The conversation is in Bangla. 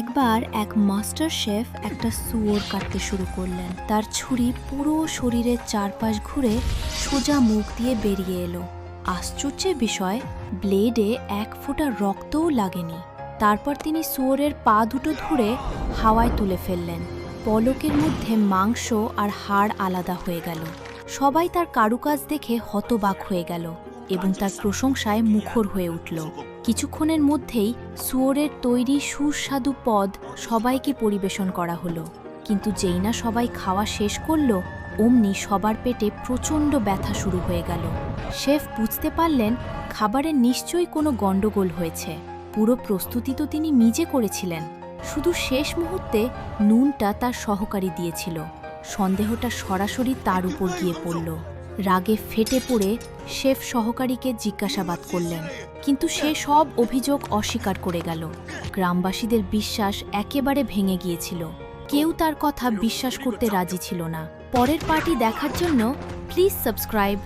একবার এক মাস্টার শেফ একটা শুয়োর কাটতে শুরু করলেন। তার ছুরি পুরো শরীরের চারপাশ ঘুরে সোজা মুখ দিয়ে বেরিয়ে এলো। আশ্চর্যের বিষয়, ব্লেডে এক ফোঁটা রক্তও লাগেনি। তারপর তিনি শুয়োরের পা দুটো ধরে হাওয়ায় তুলে ফেললেন। পলকের মধ্যে মাংস আর হাড় আলাদা হয়ে গেল। সবাই তার কারুকাজ দেখে হতবাক হয়ে গেল এবং তার প্রশংসায় মুখর হয়ে উঠল। কিছুক্ষণের মধ্যেই শুয়োরের তৈরি সুস্বাদু পদ সবাইকে পরিবেশন করা হলো। কিন্তু যেই না সবাই খাওয়া শেষ করল, অমনি সবার পেটে প্রচণ্ড ব্যথা শুরু হয়ে গেল। শেফ বুঝতে পারলেন খাবারের নিশ্চয়ই কোনো গণ্ডগোল হয়েছে। পুরো প্রস্তুতি তো তিনি নিজে করেছিলেন, শুধু শেষ মুহূর্তে নুনটা তার সহকারী দিয়েছিল। সন্দেহটা সরাসরি তার উপর গিয়ে পড়ল। রাগে ফেটে পড়ে শেফ সহকারীকে জিজ্ঞাসাবাদ করলেন, কিন্তু সে সব অভিযোগ অস্বীকার করে গেল। গ্রামবাসীদের বিশ্বাস একেবারে ভেঙে গিয়েছিল। কেউ তার কথা বিশ্বাস করতে রাজি ছিল না। পরের পার্টি দেখার জন্য প্লিজ সাবস্ক্রাইব।